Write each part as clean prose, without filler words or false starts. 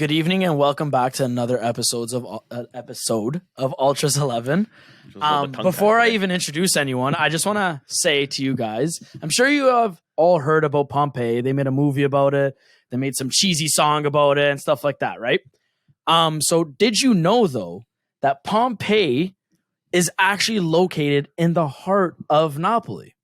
Good evening and welcome back to another episode of Ultras 11. Before I even introduce anyone, I just want to say to you guys, I'm sure you have all heard about Pompeii. They made a movie about it. They made some cheesy song about it and stuff like that, right? So did you know, though, that Pompeii is actually located in the heart of Napoli?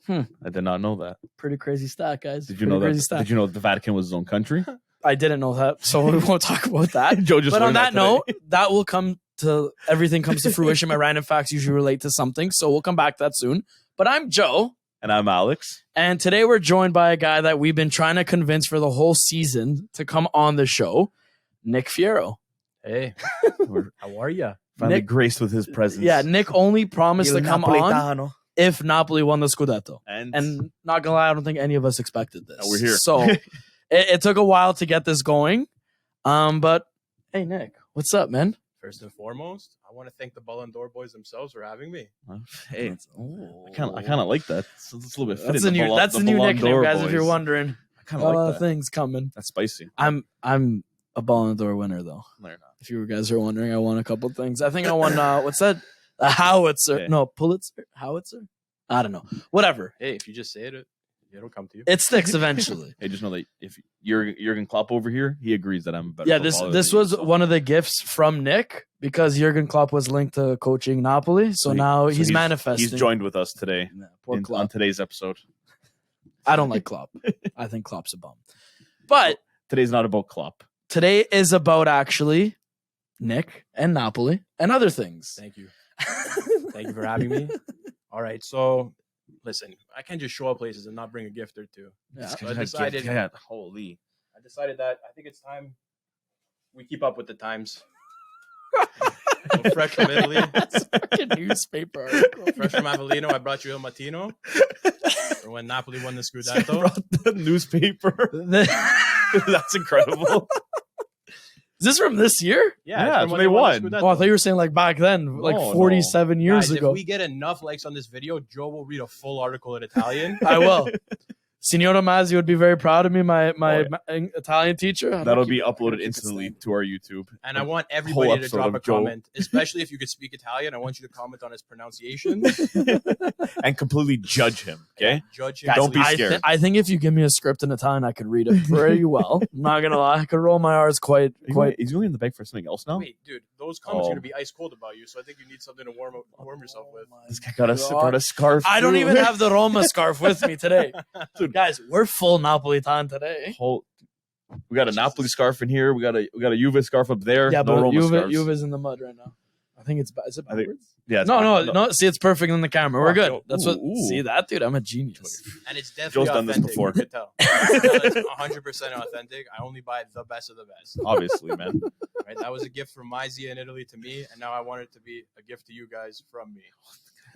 I did not know that. Pretty crazy stat, guys. Did you know that? Did you know the Vatican was its own country? I didn't know that, so we won't talk about that. Joe just but on that today. note, that will come to everything comes to fruition. My random facts usually relate to something, so we'll come back to that soon. But I'm Joe. And I'm Alex. And today we're joined by a guy that we've been trying to convince for the whole season to come on the show, Nick Fierro. Hey, how are you? Finally Nick, graced with his presence. Yeah, Nick only promised to come on if Napoli won the Scudetto. And not gonna lie, I don't think any of us expected this. No, we're here. So it took a while to get this going. But hey, Nick, what's up, man? First and foremost, I want to thank the Ballon d'Or boys themselves for having me. Hey, I kind of like that. It's a little bit fitting. That's the new nickname, guys. Boys. If you're wondering, I kind of like that. Things coming. That's spicy. I'm a Ballon d'Or winner, though. No, you're not. If you guys are wondering, I won a couple things. I think I won. What's that? A howitzer? Hey. No, Pulitzer? Howitzer? I don't know. Whatever. Hey, if you just say it, it'll come to you. It sticks eventually. Hey, just know that if Jurgen Klopp over here, he agrees that I'm better. Yeah, this was one of the gifts from Nick because Jurgen Klopp was linked to coaching Napoli, so now he's manifesting. He's joined with us today Poor on today's episode. I don't like Klopp. I think Klopp's a bum. But today's not about Klopp. Today is about actually Nick and Napoli and other things. Thank you. Thank you for having me. All right, so listen, I can't just show up places and not bring a gift or two. Yeah. So I decided that I think it's time we keep up with the times. So fresh from Italy. It's a fucking newspaper article. Fresh from Avellino, I brought you Il Mattino. For when Napoli won the Scudetto. Brought the newspaper. That's incredible. Is this from this year? Yeah, when they won. Oh, I thought you were saying like back then, like 47 years Guys, ago. If we get enough likes on this video, Joe will read a full article in Italian. I will. Signora Mazzi would be very proud of me, my Italian teacher. That'll be uploaded instantly to our YouTube. And I want everybody to drop a comment, especially if you could speak Italian. I want you to comment on his pronunciation. And completely judge him, okay? Judge him. Guys, don't be scared. I think if you give me a script in Italian, I could read it very well. I'm not going to lie. I could roll my R's quite. Is he only in the bag for something else now? Wait, dude, those comments are going to be ice cold about you, so I think you need something to warm yourself with. This guy got a scarf. I don't even have the Roma scarf with me today. Dude, guys, we're full Napolitan today. We got a Napoli scarf in here. We got a Juve scarf up there. Yeah, no but Roma Juve's in the mud right now. I think it's is it backwards? Yeah. No. See, it's perfect in the camera. We're good. That's what. Ooh. See that, dude? I'm a genius. And it's definitely Joe's done this before. You can tell. It's 100% authentic. I only buy the best of the best. Obviously, man. Right? That was a gift from Mazia in Italy to me, and now I want it to be a gift to you guys from me.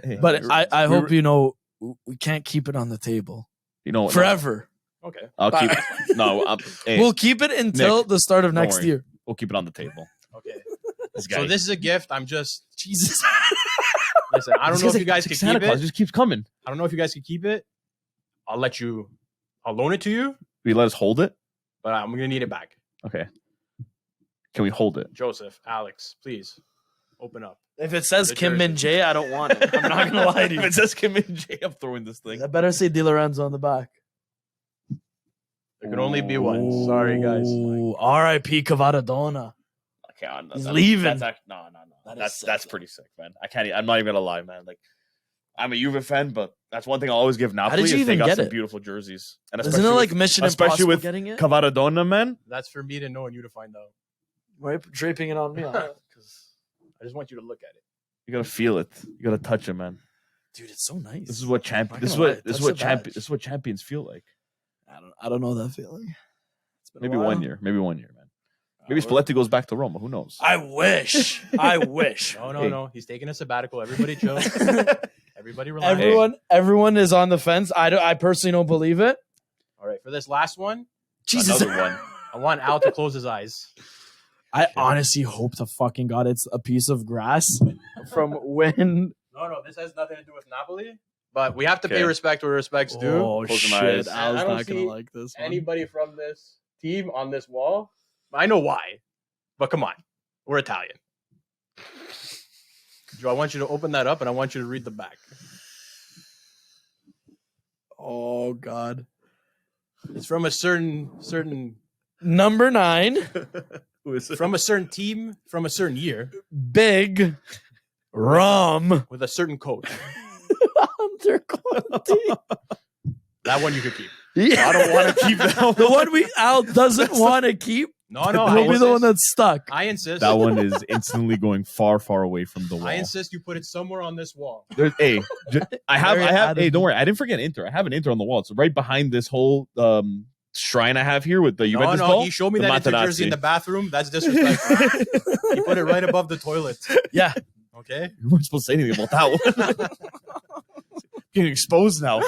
Hey, but I hope you know we can't keep it on the table. You know what? Forever. Okay. I'll keep it. No, we'll keep it until Nick, the start of next year. We'll keep it on the table. Okay. So this is a gift. I'm just Jesus. Listen, I don't know if you guys can keep it. It just keeps coming. I don't know if you guys can keep it. I'll loan it to you. Will you let us hold it? But I'm gonna need it back. Okay. Can we hold it? Joseph, Alex, please open up. If it says Kim Min Jae, I don't want it. I'm not gonna lie to you. If it says Kim Min Jae, I'm throwing this thing. I better say Di Lorenzo on the back. There can only be one. Sorry, guys. R.I.P. Cavadona. Okay, he's leaving. No. That's pretty sick, man. I'm not even gonna lie, man. Like, I'm a Juve fan, but that's one thing I'll always give Napoli. Did you even they got get some it? beautiful jerseys, and isn't it like Mission especially Impossible with getting it? Cavadona, man. That's for me to know and you to find out. Why are you draping it on me? Because I just want you to look at it. You gotta feel it. You gotta touch it, man. Dude, it's so nice. This is what champions feel like. I don't know that feeling. Maybe 1 year, man. Maybe Spalletti goes back to Roma. Who knows? I wish. No. He's taking a sabbatical. Everybody chill. Everybody relax. Everyone is on the fence. I personally don't believe it. All right, for this last one, Jesus. Another one. I want Al to close his eyes. I honestly hope to fucking God it's a piece of grass from when. No, this has nothing to do with Napoli. But we have to pay respect where respect's due. Oh, Close shit. my eyes. I was not going to like this one. Anybody from this team on this wall. I know why, but come on, we're Italian. Joe, I want you to open that up and I want you to read the back. Oh God. It's from a certain Number 9. Who is it? from a certain team from a certain year Big Rum. with a certain coach. Under Conte. That one you could keep. Yeah. I don't want to keep that one. The one Al doesn't want to keep. No, I Will be the one insist. that's stuck. I insist. That one is instantly going far, far away from the wall. I insist you put it somewhere on this wall. There's, hey, I have. Very Hey, adamant. don't worry. I didn't forget Inter. I have an Inter on the wall. It's right behind this whole shrine I have here with the Juventus ball. He showed me the that Inter jersey in the bathroom. That's disrespectful. He put it right above the toilet. Yeah. Okay. You weren't supposed to say anything about that one. Getting exposed now.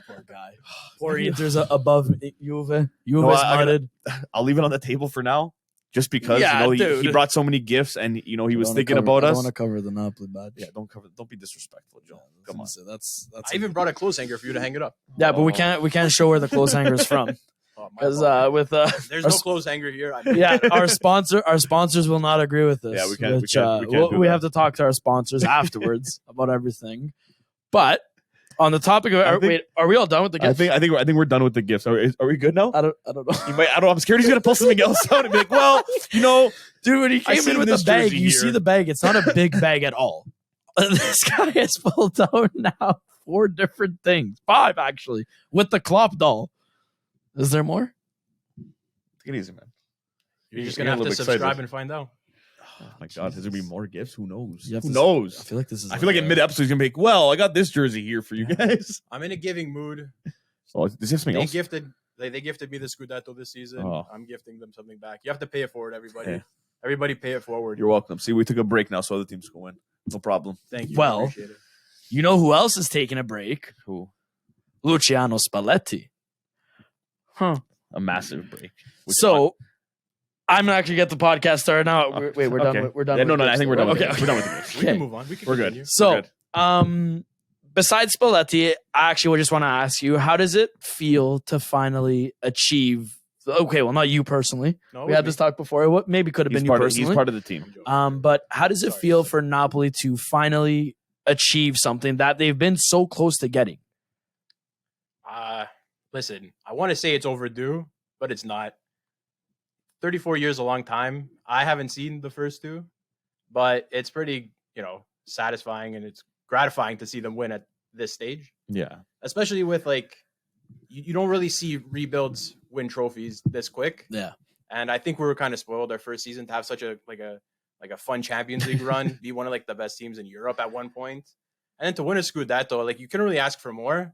Poor guy. Or Inter's above Juve. Juve's I gotta- mudded. I'll leave it on the table for now, just because Yeah, he dude. brought so many gifts, and he was thinking about I us. want to cover the Napoli badge. Yeah, don't be disrespectful, Joe. Come on. That's I even brought a clothes hanger for you to hang it up. yeah, but we can't show where the clothes hanger is from Oh, my because fault. with There's our no s- clothes hanger here. yeah our sponsors will not agree with this. Yeah, we can't- we Which, can't- we can't do we that. have to talk to our sponsors afterwards about everything. But on the topic of are we all done with the I gifts? think we're done with the gifts. Are we good now? I don't know. I'm scared he's gonna pull something else out and be like, well, Dude, when he I came seen in with this the bag, jersey you here. see the bag. It's not a big bag at all. This guy has pulled out now 4 different things. 5, actually, with the Klopp doll. Is there more? take it easy, man. You're just You're going to have a to little subscribe excited. and find out. Oh my God, has there be more gifts? Who knows? You have Who to- knows? I feel like this is. I feel like in mid-episode he's gonna be like, well, I got this jersey here for you guys. I'm in a giving mood. Oh, is this something They else? gifted they gifted me the Scudetto this season. Oh. I'm gifting them something back. You have to pay it forward, everybody. Yeah. Everybody pay it forward. You're welcome. See, we took a break now, so other teams can win. No problem. Thank you. Well, Appreciate it. You know who else is taking a break? Who? Luciano Spalletti. Huh. A massive break. Which So one? I'm not gonna get the podcast started now. We're done. Okay. We're done. Yeah, with no, I gifts. think we're done. Okay, With okay. We're done with the gifts. We okay. can move on. We can We're continue. good. So, good. Besides Spalletti, I actually just want to ask you, how does it feel to finally achieve? Okay, well, not you personally. No, We had this talk before. What maybe could have He's been you part, personally. he's part of the team. But how does it Sorry. feel for Napoli to finally achieve something that they've been so close to getting? Listen, I want to say it's overdue, but it's not. 34 years a long time. I haven't seen the first 2, but it's pretty, satisfying and it's gratifying to see them win at this stage, Yeah. especially with you don't really see rebuilds win trophies this quick. Yeah. And I think we were kind of spoiled our first season to have such a fun Champions League run, be one of the best teams in Europe at one point, and then to win a Scudetto, you couldn't really ask for more.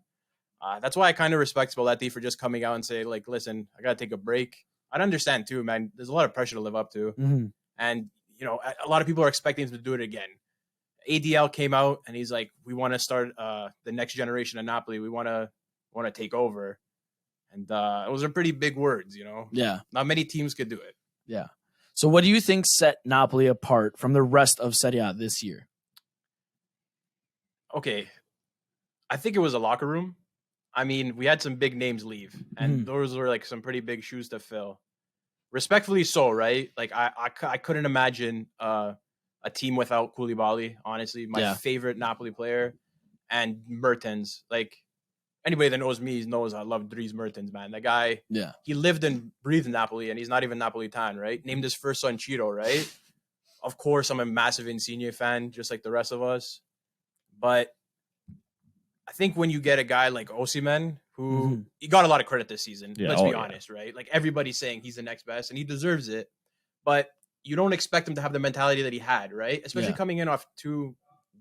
That's why I kind of respect Spalletti for just coming out and say, listen, I got to take a break. I'd understand too, man. There's a lot of pressure to live up to. Mm-hmm. And, a lot of people are expecting him to do it again. ADL came out and he's like, we want to start the next generation of Napoli. We want to take over. And those are pretty big words, Yeah. Not many teams could do it. Yeah. So what do you think set Napoli apart from the rest of Serie A this year? Okay. I think it was a locker room. I mean, we had some big names leave, and those were some pretty big shoes to fill. Respectfully so, right? I couldn't imagine a team without Koulibaly, honestly. My favorite Napoli player, and Mertens. Anybody that knows me knows I love Dries Mertens, man. That guy, he lived and breathed Napoli, and he's not even Napolitan, right? Named his first son Ciro, right? Of course, I'm a massive Insigne fan, just like the rest of us. But I think when you get a guy like Osimhen, who he got a lot of credit this season, let's be honest, right? Everybody's saying he's the next best, and he deserves it. But you don't expect him to have the mentality that he had, right? Especially coming in off 2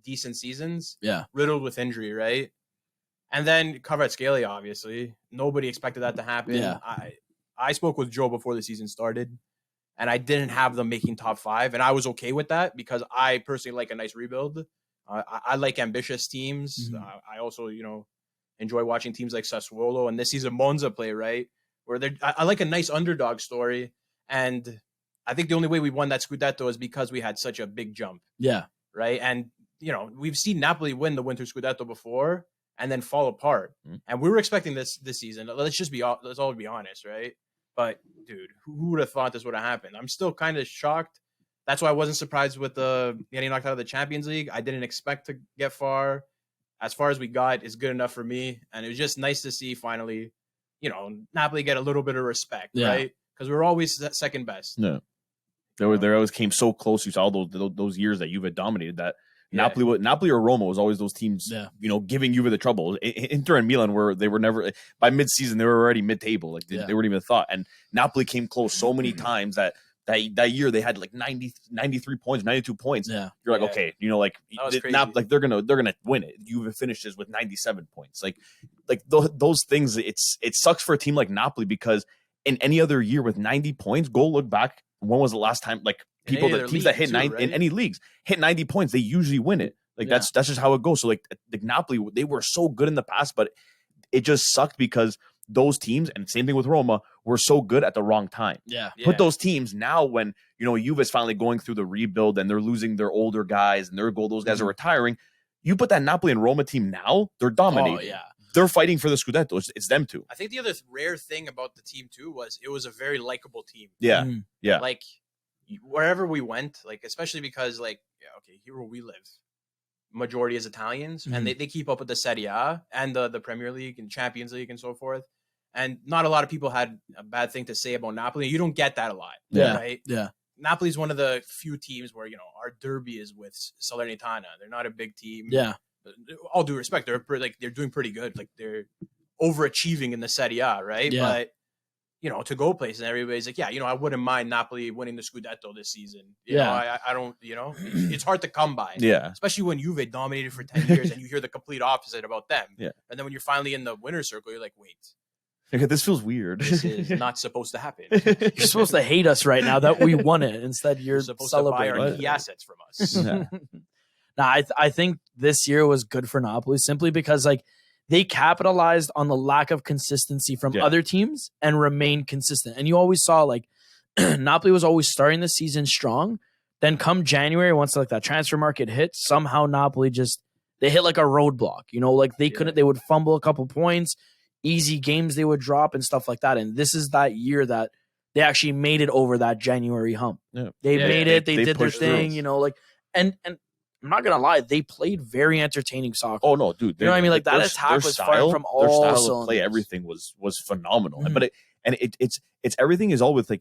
decent seasons, riddled with injury, right? And then Kvaratskhelia, obviously. Nobody expected that to happen. Yeah. I spoke with Joe before the season started, and I didn't have them making top 5, and I was okay with that because I personally like a nice rebuild. I like ambitious teams. I also, enjoy watching teams like Sassuolo and this season Monza play, right? Where I like a nice underdog story. And I think the only way we won that Scudetto is because we had such a big jump. Yeah. Right. And, we've seen Napoli win the Winter Scudetto before and then fall apart. And we were expecting this season. Let's all be honest, right? But dude, who would have thought this would have happened? I'm still kind of shocked. That's why I wasn't surprised with the getting knocked out of the Champions League. I didn't expect to get far. As far as we got is good enough for me. And it was just nice to see finally, Napoli get a little bit of respect, right? Because we were always second best. No. They always came so close. You saw those years that Juve dominated that. Napoli or Roma was always those teams, giving Juve the trouble. Inter and Milan they were never, by mid-season, they were already mid-table. Like they weren't even a thought. And Napoli came close so many times that year they had like 93 points, 92 points. Yeah. You're like, okay, they're gonna win it. Juve finishes with 97 points. Like those things, it sucks for a team like Napoli because in any other year with 90 points, go look back. When was the last time teams that hit 90 in any leagues hit 90 points, they usually win it. Like that's just how it goes. So like Napoli, they were so good in the past, but it just sucked because those teams, and same thing with Roma, were so good at the wrong time. Put those teams now when Juve is finally going through the rebuild and they're losing their older guys and those guys are retiring. You put that Napoli and Roma team now, they're dominating. They're fighting for the Scudetto. It's them two. I think the other rare thing about the team too was it was a very likable team. Yeah. Like wherever we went, like especially because here where we live, majority is Italians, and they keep up with the Serie A and the Premier League and Champions League and so forth. And not a lot of people had a bad thing to say about Napoli. You don't get that a lot, right? Yeah. Napoli's one of the few teams where our derby is with Salernitana. They're not a big team. Yeah. All due respect, they're doing pretty good. Like they're overachieving in the Serie A, right? Yeah. But to go places, and everybody's like, I wouldn't mind Napoli winning the Scudetto this season. I don't. It's hard to come by. Yeah, especially when Juve dominated for 10 years, and you hear the complete opposite about them. Yeah, and then when you're finally in the winner's circle, you're like, wait. This feels weird. This is not supposed to happen. You're supposed to hate us right now that we won it. Instead, you're supposed celebrating. to buy our key assets from us. Now, I think this year was good for Napoli simply because they capitalized on the lack of consistency from other teams and remained consistent. And you always saw Napoli was always starting the season strong. Then come January, once that transfer market hit, somehow Napoli they hit a roadblock. They would fumble a couple points, easy games they would drop and stuff like that. And this is that year that they actually made it over that January hump. Yeah. They made it. They did their thing, through. And I'm not gonna lie, they played very entertaining soccer. Oh no, dude! You know what I mean? That attack was firing from all their style cylinders. of play. Everything was phenomenal. But it's everything is all with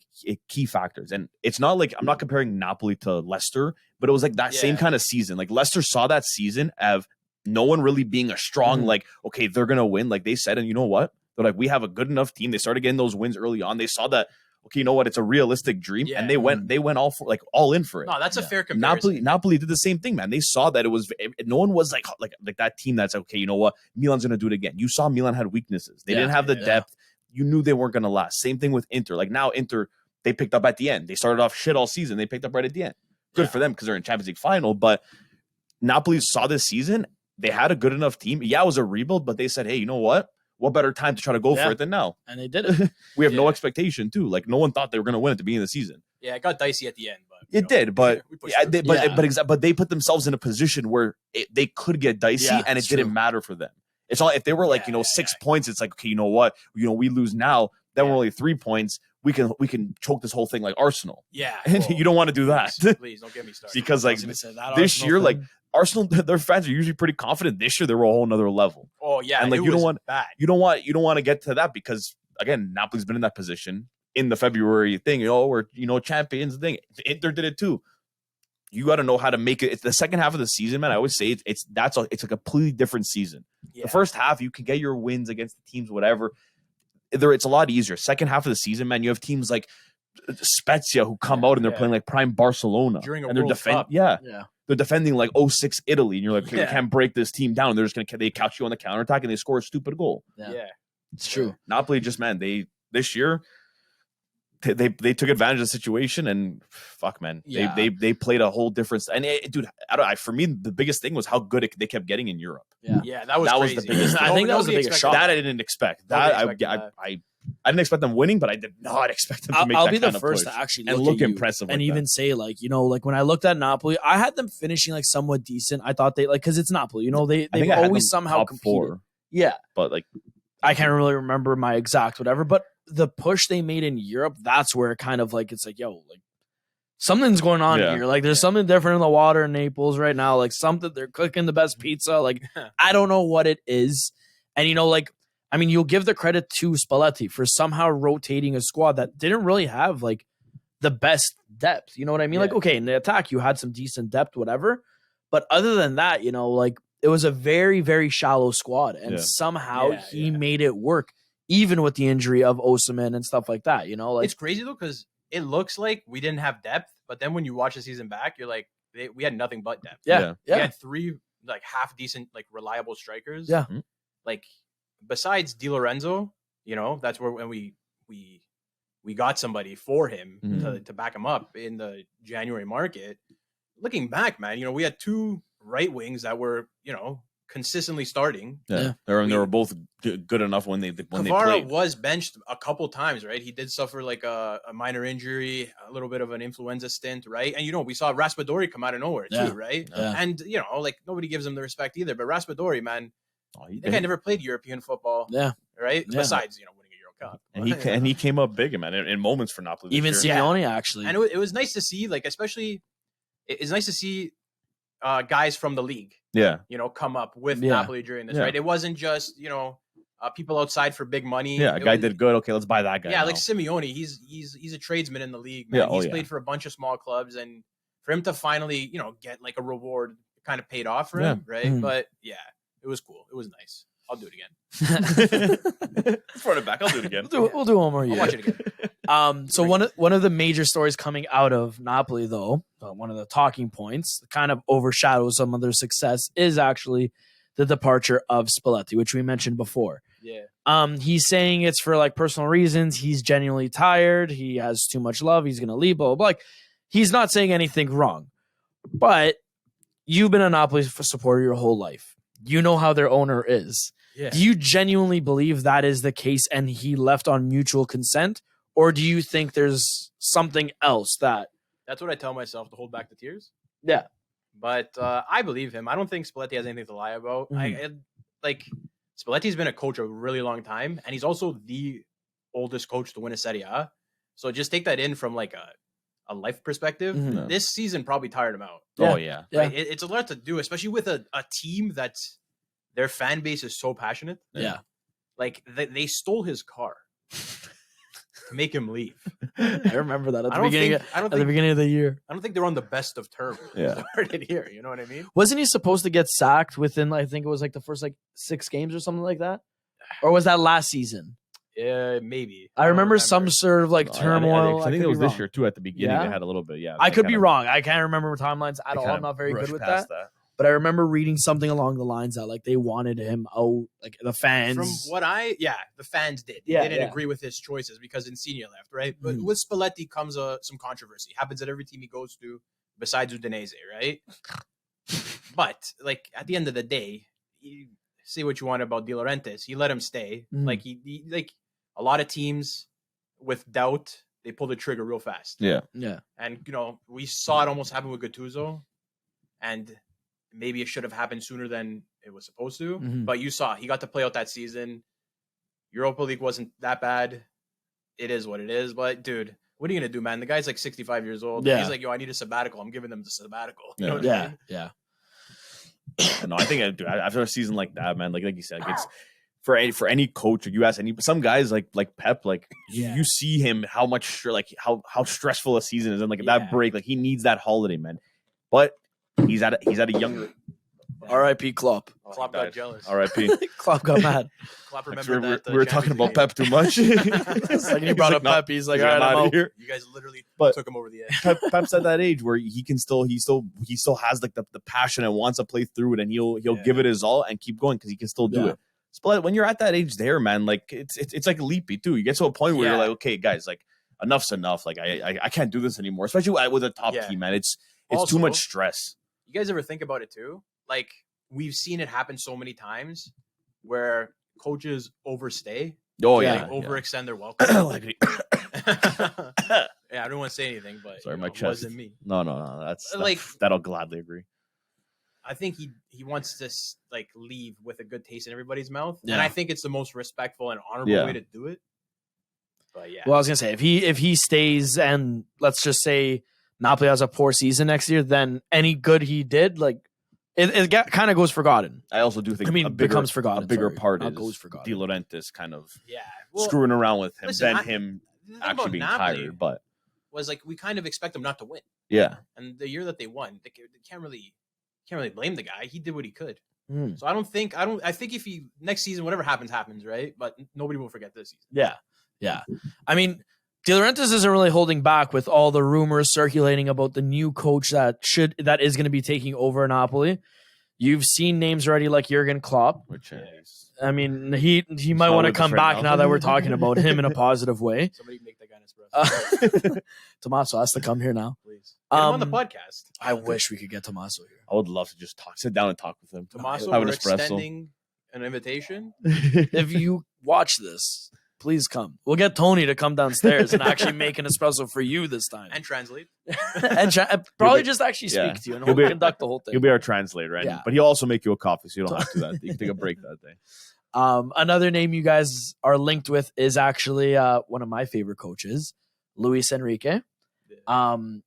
key factors, and it's not I'm not comparing Napoli to Leicester, but it was that same kind of season. Leicester saw that season of no one really being a strong okay, they're gonna win. They said, and you know what? They're we have a good enough team. They started getting those wins early on. They saw that. Okay, you know what? It's a realistic dream, and they went all in for it. No, that's a fair comparison. Napoli did the same thing, man. They saw that it was no one was like that team that's okay. You know what? Milan's gonna do it again. You saw Milan had weaknesses. They didn't have the depth. You knew they weren't gonna last. Same thing with Inter. Now Inter, they picked up at the end. They started off shit all season. They picked up right at the end. Good for them because they're in Champions League final. But Napoli saw this season. They had a good enough team. Yeah, it was a rebuild, but they said, hey, you know what? What better time to try to go for it than now? And they did it. We have no expectation too. No one thought they were going to win at the beginning of the season. Yeah, it got dicey at the end, but it did. But but they put themselves in a position where they could get dicey, and it didn't matter for them. It's not if they were 6 points. It's okay, you know what? We lose now. Then we're only 3 points. We can choke this whole thing like Arsenal. Yeah, and you don't want to do that. Please don't get me started. Because this year, Arsenal, their fans are usually pretty confident. This year, they were a whole nother level. Oh yeah, and you don't want to get to that because again, Napoli's been in that position in the February thing. Where champions thing. Inter did it too. You got to know how to make it. It's the second half of the season, man. I always say it's a completely different season. Yeah. The first half, you can get your wins against the teams, whatever. It's a lot easier. Second half of the season, man, you have teams like Spezia who come out and they're playing like prime Barcelona during a and they're World Cup. They're defending 06 Italy, and you're like, okay, you can't break this team down. And they're just they catch you on the counterattack and they score a stupid goal. Yeah. It's true. Napoli this year they took advantage of the situation and fuck, man, they played a whole difference. And dude, for me, the biggest thing was how good they kept getting in Europe. Yeah, that was the biggest thing. I think that was the biggest shock. That I didn't expect. I didn't expect them winning, but I did not expect them to make that kind of push. I'll be the first to actually look impressive and even say when I looked at Napoli, I had them finishing somewhat decent. I thought they because it's Napoli, they've always somehow competed. 4, but I can't really remember my exact whatever, but the push they made in Europe, that's where it kind of like, it's like, yo, like something's going on here. Like there's something different in the water in Naples right now. Like something, they're cooking the best pizza. Like I don't know what it is. And, you know, like, I mean, you'll give the credit to Spalletti for somehow rotating a squad that didn't really have like the best depth. You know what I mean? Like, okay, in the attack, you had some decent depth, whatever. But other than that, you know, like it was a very, very shallow squad. And somehow he made it work, even with the injury of Osimhen and stuff like that. You know, like it's crazy though, because it looks like we didn't have depth. But then when you watch the season back, you're like, we had nothing but depth. We had 3 like half decent, like reliable strikers. Yeah. Like besides Di Lorenzo, you know, that's where when we got somebody for him to back him up in the January market. Looking back, man, you know, we had 2 right wings that were, you know, consistently starting. They were both good enough when they played. Was benched a couple times, right? He did suffer like a minor injury, a little bit of an influenza stint, right? And you know, we saw Raspadori come out of nowhere too, right? And you know, like nobody gives him the respect either. But Raspadori, man, that guy never played European football, right? Besides, you know, winning a Euro Cup, and he came up big, man, in moments for Napoli. Even Simeone actually, and it was nice to see, like especially, it's nice to see guys from the league, you know, come up with Napoli during this, right? It wasn't just, you know, people outside for big money. Yeah, a guy did good. Okay, let's buy that guy. Yeah, now. Like Simeone, he's a tradesman in the league, man. He's played for a bunch of small clubs, and for him to finally, you know, get like a reward kind of paid off for him, right? But yeah, it was cool. It was nice. I'll do it again. Let's run it back. I'll do it again. We'll do one more year. I'll watch it again. So one of the major stories coming out of Napoli, though, one of the talking points that kind of overshadows some of their success is actually the departure of Spalletti, which we mentioned before. Yeah. He's saying it's for like personal reasons. He's genuinely tired. He has too much love. He's going to leave, blah, blah, blah. Like, he's not saying anything wrong. But you've been a Napoli supporter your whole life. You know how their owner is. Yeah. Do you genuinely believe that is the case and he left on mutual consent? Or do you think there's something else that... That's what I tell myself, to hold back the tears. Yeah. But I believe him. I don't think Spalletti has anything to lie about. Like Spalletti's been a coach a really long time, and he's also the oldest coach to win a Serie A. So just take that in from like a life perspective. This season probably tired him out. Oh yeah. Right? It's a lot to do, especially with a team that's their fan base is so passionate. Yeah. Like they stole his car to make him leave. I remember that at the beginning of the year. I don't think they're on the best of terms. Started here, you know what I mean? Wasn't he supposed to get sacked within, I think it was like the first like 6 games or something like that? Or was that last season? Yeah, maybe. I remember some sort of like turmoil. I think it was this year too. At the beginning, they had a little bit. Yeah, I could be wrong. I can't remember timelines at all. I'm not very good with that. But I remember reading something along the lines that like they wanted him out, like the fans. From what the fans did. They didn't agree with his choices because Insigne left, right? But with Spalletti comes some controversy. Happens at every team he goes to, besides Udinese, right? But like at the end of the day, you say what you want about De Laurentiis, he let him stay. Like he like a lot of teams with doubt, they pull the trigger real fast. Yeah. And you know, we saw it almost happen with Gattuso, and maybe it should have happened sooner than it was supposed to. But you saw he got to play out that season. Europa League wasn't that bad. It is what it is. But dude, what are you gonna do, man? The guy's like 65 years old. Yeah. He's like, yo, I need a sabbatical. I'm giving them the sabbatical. You know what I mean? Yeah. No, I think after a season like that, man, like you said, it's for any coach, or you ask some guys like Pep, like you see him how much how stressful a season is, and like that break, like he needs that holiday, man. But he's at a younger. R.I.P. Klopp. Klopp got jealous. R.I.P. Klopp got mad. Klopp remembered that we were talking about Pep too much. Like he brought up Pep. He's like, all right, I'm out here. You guys literally But took him over the edge. Pep's at that age where he still has like the passion and wants to play through it, and he'll give it his all and keep going because he can still do it. But when you're at that age there, man, like it's like leapy too. You get to a point where you're like, okay, guys, like enough's enough. Like I can't do this anymore, especially with a top team, man. It's Also, too much stress. You guys ever think about it too? Like we've seen it happen so many times where coaches overstay. Oh like overextend their welcome. I don't want to say anything, but sorry, my chest. It wasn't me. No. That's like that. I'll gladly agree. I think he wants to like leave with a good taste in everybody's mouth, and I think it's the most respectful and honorable way to do it. But yeah. Well, I was gonna say if he stays and let's just say Napoli has a poor season next year, then any good he did, like it kind of goes forgotten. I also do think becomes forgotten. A bigger part Not is goes forgotten. De Laurentiis kind of well, screwing around with him listen, than him actually being tired. But was like we kind of expect him not to win. Yeah. And the year that they won, they can't really blame the guy. He did what he could. Mm. So I think if he next season, whatever happens, right? But nobody will forget this season. Yeah. I mean, De Laurentiis isn't really holding back with all the rumors circulating about the new coach that is going to be taking over Napoli. You've seen names already like Jurgen Klopp. Which I mean, he might want to come back now that we're talking about him in a positive way. Somebody make that guy an espresso. Tommaso has to come here now. Please. Get him on the podcast. I wish we could get Tommaso here. I would love to just sit down and talk with him. Tommaso, have an we're espresso. extending an invitation. If you watch this, please come. We'll get Tony to come downstairs and actually make an espresso for you this time. And translate. And probably just actually speak to you and we'll conduct the whole thing. He'll be our translator, right? Yeah. But he'll also make you a coffee, so you don't have to do that. You can take a break that day. Another name you guys are linked with is actually one of my favorite coaches, Luis Enrique.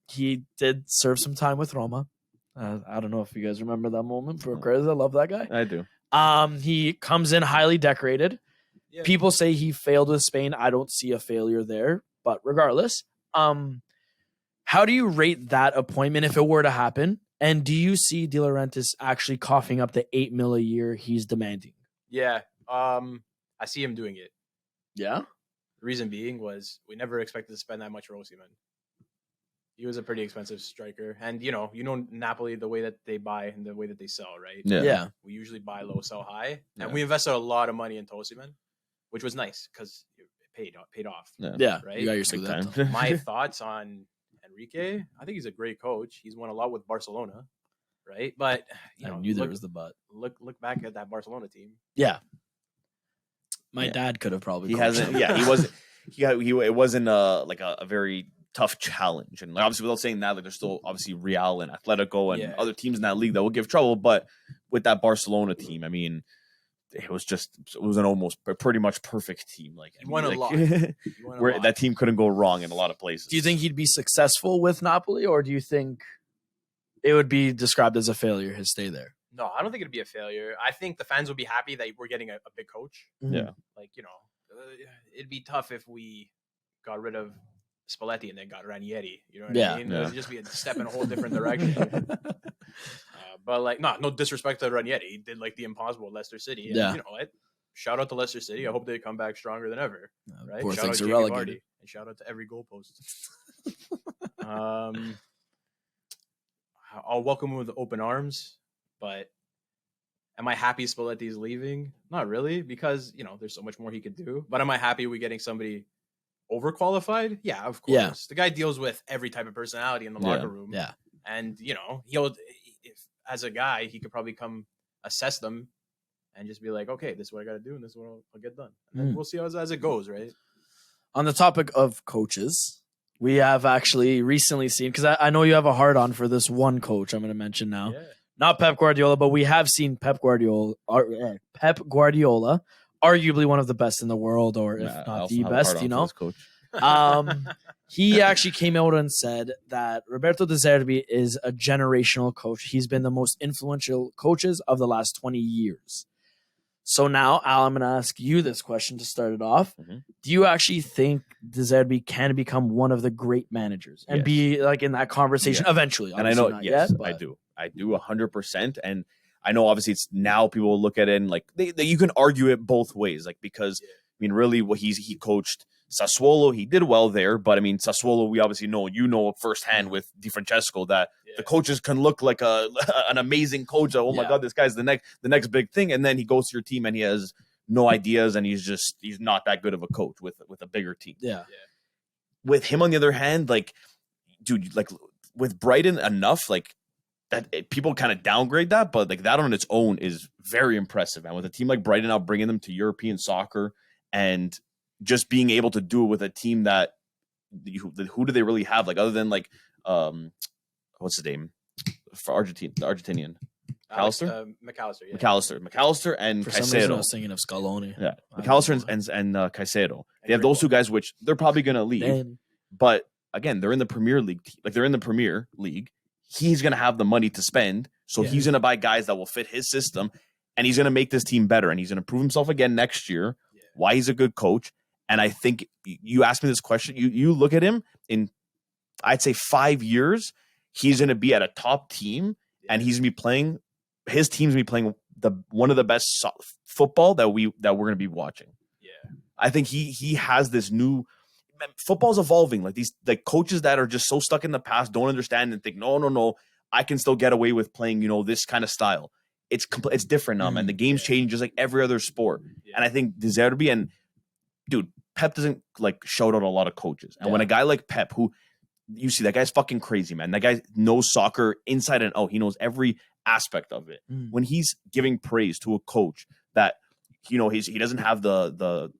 He did serve some time with Roma. I don't know if you guys remember that moment for crazy. I love that guy. I do. He comes in highly decorated. Yeah. People say he failed with Spain. I don't see a failure there, but regardless, how do you rate that appointment if it were to happen? And do you see De Laurentiis actually coughing up the $8 million a year he's demanding? Yeah. I see him doing it. Yeah. The reason being was we never expected to spend that much for Osimhen. He was a pretty expensive striker. And, you know Napoli, the way that they buy and the way that they sell, right? Yeah. We usually buy low, sell high. Yeah. And we invested a lot of money into Osimhen, which was nice because it paid off. Yeah. Right? You got your Big Scudetto. time. My thoughts on Enrique, I think he's a great coach. He's won a lot with Barcelona, right? But, I knew there was the but. Look back at that Barcelona team. Yeah. My dad could have probably. He coached hasn't. him. Yeah, he wasn't. It wasn't like a very tough challenge, and like, obviously without saying that, like there's still obviously Real and Atletico and other teams in that league that will give trouble. But with that Barcelona team, I mean, it was an almost pretty much perfect team. Like He won a lot. Where that team couldn't go wrong in a lot of places. Do you think he'd be successful with Napoli, or do you think it would be described as a failure, his stay there? No, I don't think it'd be a failure. I think the fans would be happy that we're getting a big coach. Yeah. Like, it'd be tough if we got rid of Spalletti and then got Ranieri. You know what I mean? Yeah. It'd just be a step in a whole different direction. But like, no disrespect to Ranieri. He did like the impossible at Leicester City. And, Yeah. you know what? Shout out to Leicester City. I hope they come back stronger than ever. Right? Poor Shout things out are Jamie relegated. Vardy, and shout out to every goalpost. I'll welcome him with open arms, but am I happy Spalletti's leaving? Not really, because there's so much more he could do. But am I happy we're getting somebody overqualified? Yeah, of course. Yeah. The guy deals with every type of personality in the locker room. Yeah. And if as a guy, he could probably come assess them and just be like, okay, this is what I got to do, and this is what I'll get done. And then we'll see as it goes, right? On the topic of coaches, we have actually recently seen, because I know you have a hard on for this one coach I'm going to mention now. Yeah. Not Pep Guardiola, but we have seen Pep Guardiola, arguably one of the best in the world, or if not the best, He actually came out and said that Roberto De Zerbi is a generational coach. He's been the most influential coaches of the last 20 years. So now, Al, I'm going to ask you this question to start it off. Mm-hmm. Do you actually think De Zerbi can become one of the great managers and be like in that conversation evenally? And I know, yet, I do 100%. And I know obviously it's now people will look at it and like you can argue it both ways, like because I mean really what he coached Sassuolo, he did well there, but I mean Sassuolo, we obviously know firsthand with Di Francesco that the coaches can look like an amazing coach. Oh my God, this guy's the next big thing, and then he goes to your team and he has no ideas and he's not that good of a coach with a bigger team. Yeah. With him on the other hand, like dude, like with Brighton enough, like that people kind of downgrade that, but like that on its own is very impressive. And with a team like Brighton now bringing them to European soccer and just being able to do it with a team that who do they really have? Like other than like what's his name for the Argentinian McAllister. Yeah. McAllister, and For some reason, I Caicedo. was thinking of Scaloni. Yeah, McAllister and Caicedo. They have those two guys, which they're probably going to leave. Damn. But again, they're in the Premier League. Like they're in the Premier League. He's going to have the money to spend, so he's going to buy guys that will fit his system, and he's going to make this team better. And he's going to prove himself again next year. Yeah. Why he's a good coach. And I think you asked me this question. You look at him in, I'd say 5 years, he's going to be at a top team, and he's going to be playing. His team's going to be playing one of the best football that we're going to be watching. Yeah, I think he has this new. Football's evolving. Like these coaches that are just so stuck in the past don't understand and think, no, I can still get away with playing, this kind of style. It's different now, man. The game's changing just like every other sport. Yeah. And I think Zerbi and dude, Pep doesn't shout out a lot of coaches. And when a guy like Pep, who you see, that guy's fucking crazy, man. That guy knows soccer inside and out. He knows every aspect of it. When he's giving praise to a coach that, he doesn't have the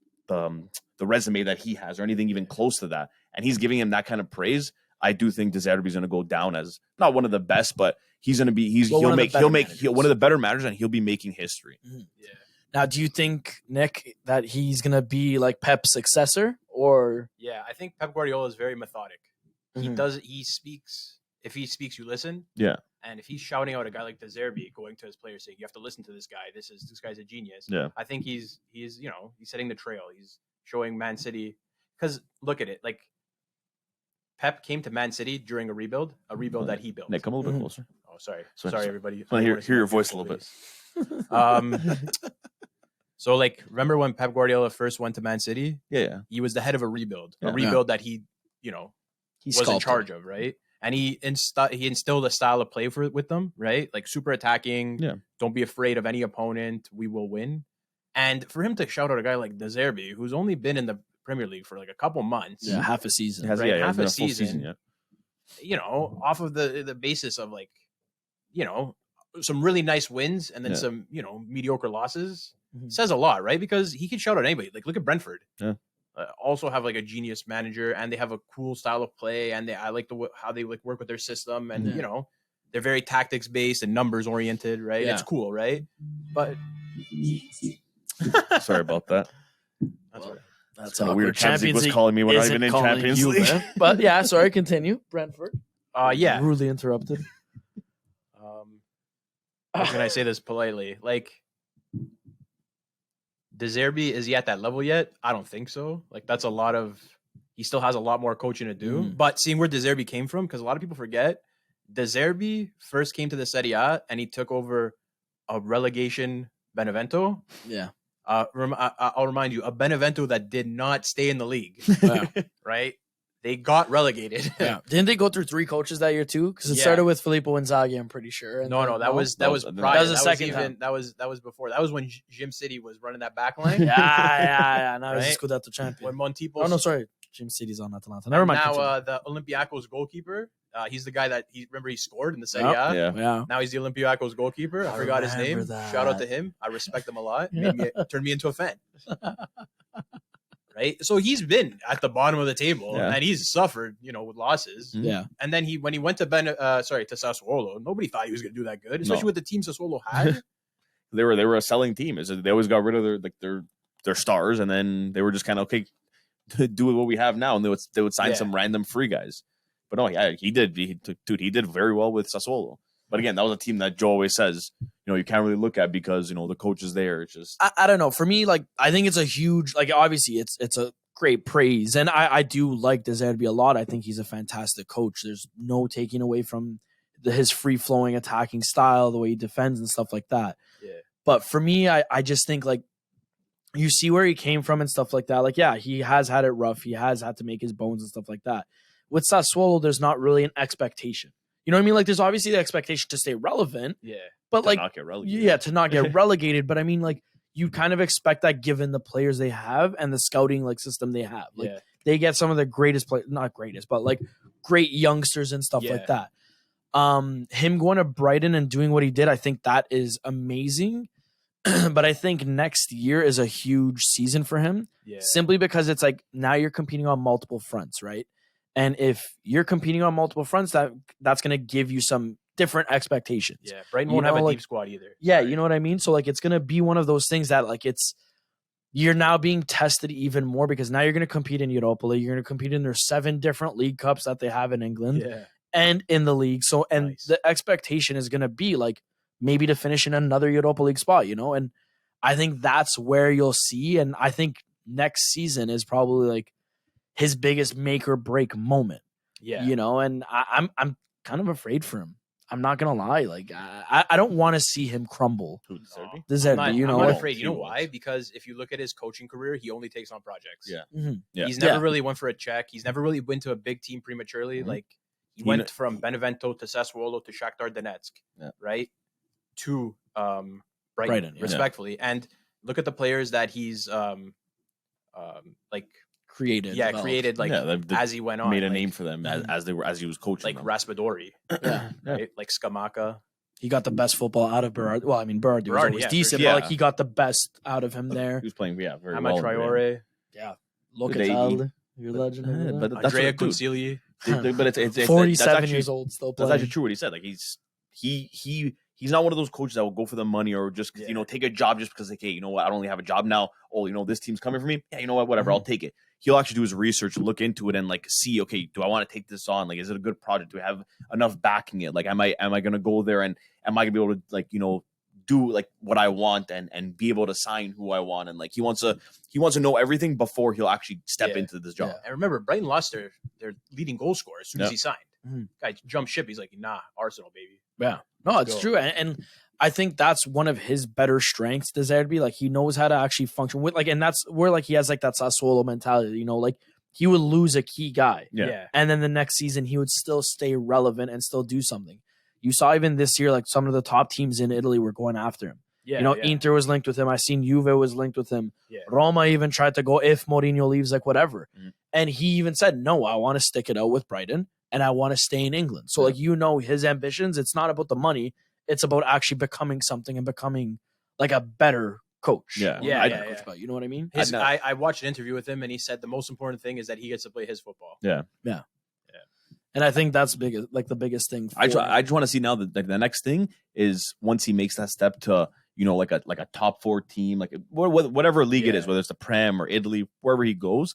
resume that he has or anything even close to that, and he's giving him that kind of praise, I do think De Zerbi's going to go down as not one of the best, but he's going to be he'll make one of the better managers, and he'll be making history. Yeah. Now, do you think, Nick, that he's going to be like Pep's successor, or? Yeah, I think Pep Guardiola is very methodic. He speaks. If he speaks, you listen. Yeah. And if he's shouting out a guy like De Zerbi, going to his players saying, "You have to listen to this guy. This guy's a genius." Yeah. I think he's setting the trail. He's showing Man City, because look at it, like Pep came to Man City during a rebuild that he built. Nick, come a little bit closer. Oh, sorry, everybody. I want to hear your voice a little bit. So remember when Pep Guardiola first went to Man City? Yeah. He was the head of a rebuild that he was in charge of, right? And he instilled a style of play with them, right? Like super attacking. Yeah. Don't be afraid of any opponent. We will win. And for him to shout out a guy like De Zerbi, who's only been in the Premier League for a couple months, half a season, right? Half a season, off of the basis of some really nice wins and then some mediocre losses, says a lot, right? Because he can shout out anybody. Like look at Brentford. Yeah. Also have a genius manager, and they have a cool style of play, and I like how they work with their system, and they're very tactics based and numbers oriented, right? It's cool, right? But sorry about that. That's kind of weird. Champions League was calling me when I was even in Champions League. But yeah, sorry, continue. Brentford. Yeah. Rudely interrupted. How can I say this politely? De Zerbi, is he at that level yet? I don't think so. That's he still has a lot more coaching to do. But seeing where De Zerbi came from, because a lot of people forget, De Zerbi first came to the Serie A and he took over a relegation Benevento. Yeah. I'll remind you, a Benevento that did not stay in the league. Right? They got relegated. Yeah. Didn't they go through 3 coaches that year too? Because it started with Filippo Inzaghi, I'm pretty sure. And that was prior. That was the second time. That was before. That was when Jim City was running that back line. Yeah. Now he's Right? a Scudetto champion. When Montipos. Oh no, sorry. Jim City's on Atalanta. Never mind. Now the Olympiacos goalkeeper. He's the guy that he scored in the Serie A. Yeah. Now he's the Olympiacos goalkeeper. I forgot his name. that. Shout out to him. I respect him a lot. Turned me into a fan. Right? So he's been at the bottom of the table and he's suffered, with losses. Yeah. And then when he went to Sassuolo, nobody thought he was going to do that good, especially with the team Sassuolo had. They were a selling team. They always got rid of their stars, and then they were just kind of okay, do what we have now, and they would sign some random free guys. But no, he did. He did very well with Sassuolo. But again, that was a team that Joe always says, you can't really look at because, the coach is there. It's just I don't know. For me, I think it's a huge, obviously it's a great praise. And I do like De Zerbi a lot. I think he's a fantastic coach. There's no taking away from his free-flowing attacking style, the way he defends and stuff like that. Yeah. But for me, I just think you see where he came from and stuff like that. He has had it rough. He has had to make his bones and stuff like that. With Sassuolo, there's not really an expectation. You know what I mean? There's obviously the expectation to stay relevant. Yeah. But to not get relegated. Yeah, to not get relegated. But I mean, you kind of expect that given the players they have and the scouting system they have. They get some of the greatest players, not greatest, but great youngsters and stuff like that. Him going to Brighton and doing what he did, I think that is amazing. But I think next year is a huge season for him. Yeah. Simply because it's now you're competing on multiple fronts, right? And if you're competing on multiple fronts, that's going to give you some different expectations. Yeah, Brighton won't have a deep squad either. Yeah, you know what I mean? So like it's going to be one of those things that like you're now being tested even more because now you're going to compete in Europa League. You're going to compete in their 7 different league cups that they have in England and in the league. So, and the expectation is going to be like maybe to finish in another Europa League spot, you know? And I think that's where you'll see. And I think next season is probably like his biggest make or break moment. Yeah. You know, and I'm kind of afraid for him. I'm not gonna lie. Like I don't want to see him crumble. Who, Zerbi? The Zerbi, you know. I'm not afraid. You know why? Because if you look at his coaching career, he only takes on projects. Yeah. Mm-hmm. Yeah. He's never really went for a check. He's never really went to a big team prematurely. Mm-hmm. Like he went from Benevento to Sassuolo to Shakhtar Donetsk, right? To Brighton, respectfully. And look at the players that he's like created. Yeah, created like as he went on. Made a name for them as he was coaching. Like Raspadori. Right? Like Scamacca. He got the best football out of Berardi. Well, I mean, Berardi was always decent, but like he got the best out of him there. He was playing, very Ama well. Traore. Yeah. Locatelli. Your legend. But Andrea Consigli. But it's 47 years old still playing. That's actually true what he said. Like he's not one of those coaches that will go for the money or just take a job just because like, hey, you know what, I don't only have a job now. Oh, you know, this team's coming for me. Yeah, you know what, whatever, I'll take it. He'll actually do his research, look into it, and like see, okay, do I want to take this on? Like, is it a good project? Do I have enough backing it? Like, am I gonna go there and am I gonna be able to like, you know, do like what I want and be able to sign who I want? And like he wants to know everything before he'll actually step into this job. And remember, Brighton lost their leading goal scorer as soon as he signed. Guy jumped ship. He's like, nah, Arsenal, baby. Yeah. No, it's true. And I think that's one of his better strengths, De Zerbi. Like he knows how to actually function with like, and that's where like he has like that Sassuolo mentality, you know, like he would lose a key guy. Yeah. And then the next season he would still stay relevant and still do something. You saw even this year, like some of the top teams in Italy were going after him. Yeah, you know, Inter was linked with him. I seen Juve was linked with him. Yeah. Roma even tried to go if Mourinho leaves, like whatever. And he even said, no, I want to stick it out with Brighton and I want to stay in England. So like, you know, his ambitions, it's not about the money. It's about actually becoming something and becoming like a better coach. Yeah. You know what I mean? I watched an interview with him and he said the most important thing is that he gets to play his football. Yeah. And I think that's the biggest thing. I just want to see now that like, the next thing is once he makes that step to, you know, like a top 4 team, like whatever league it is, whether it's the Prem or Italy, wherever he goes.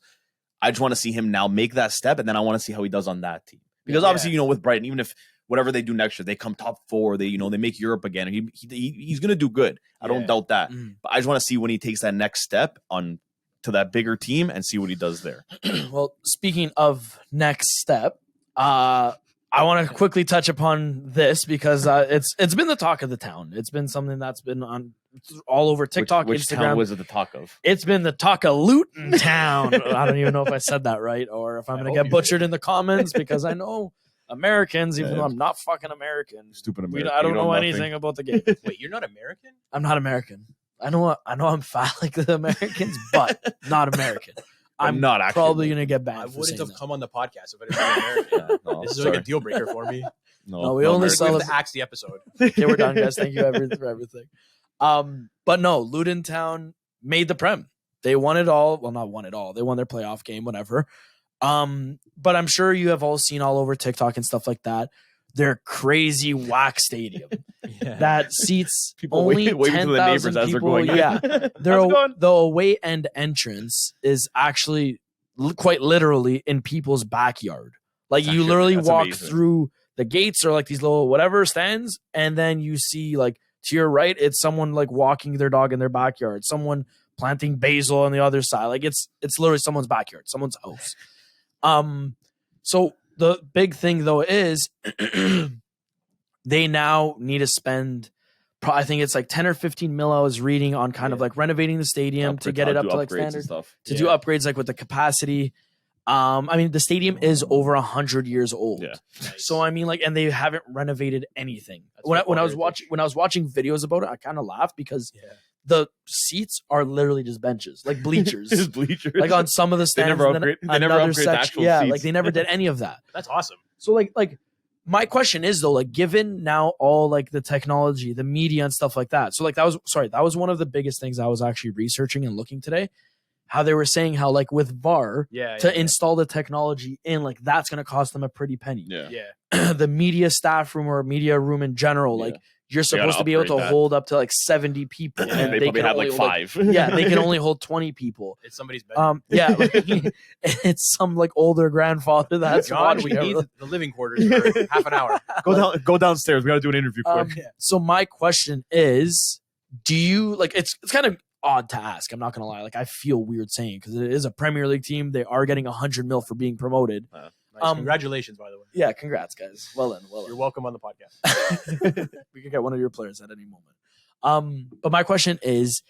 I just want to see him now make that step, and then I want to see how he does on that team. Because obviously, you know, with Brighton, even if whatever they do next year, they come top 4, they make Europe again. He's going to do good. I don't doubt that. But I just want to see when he takes that next step on to that bigger team and see what he does there. Well, speaking of next step, I want to quickly touch upon this because it's been the talk of the town. It's been something that's been on all over TikTok, which Instagram. Town was it the talk of? It's been the talk of Luton Town. I don't even know if I said that right or if I'm going to get butchered in the comments because I know Americans, even though I'm not fucking American. Stupid American. I don't know anything about the game. Wait, you're not American? I'm not American. I know I'm fat like the Americans, but not American. I'm not actually probably going to get banned. I wouldn't have come on the podcast if I didn't be American. This is like a deal breaker for me. No, we only saw the axe the episode. Okay, we're done, guys. Thank you for everything. But no, Luton Town made the Prem. They won it all. Well, not won it all. They won their playoff game, whatever. But I'm sure you have all seen all over TikTok and stuff like that. Their crazy whack stadium that seats people only 10,000 people. Yeah, the away end entrance is actually quite literally in people's backyard. Like you literally walk through the gates or like these little whatever stands, and then you see like to your right, it's someone like walking their dog in their backyard, someone planting basil on the other side. Like it's literally someone's backyard, someone's house. So the big thing though is they now need to spend, I think it's like 10 or 15 mil I was reading on kind of like renovating the stadium to get it up to like standard, to do upgrades like with the capacity. I mean, the stadium is over 100 years old. Yeah. Nice. So I mean, like, and they haven't renovated anything. When I was watching videos about it, I kind of laughed because the seats are literally just benches, like bleachers. Just bleachers. Like on some of the stands. They never upgrade the actual seats. Like they never did any of that. That's awesome. So like my question is though, like given now all like the technology, the media and stuff like that. So like that was one of the biggest things I was actually researching and looking today how they were saying how like with VAR to install the technology in, like that's going to cost them a pretty penny. Yeah. The media staff room or media room in general, like you're supposed to be able to hold up to like 70 people, and they probably have like 5. They can only hold 20 people. It's somebody's bed. It's some like older grandfather that's John. We need the living quarters for half an hour. Go downstairs. We got to do an interview quick. So my question is, do you like? It's kind of odd to ask. I'm not gonna lie. Like I feel weird saying because it is a Premier League team. They are getting 100 mil for being promoted. Nice. Congratulations, by the way. Yeah, congrats, guys. Well done. You're welcome on the podcast. We could get one of your players at any moment. But my question is,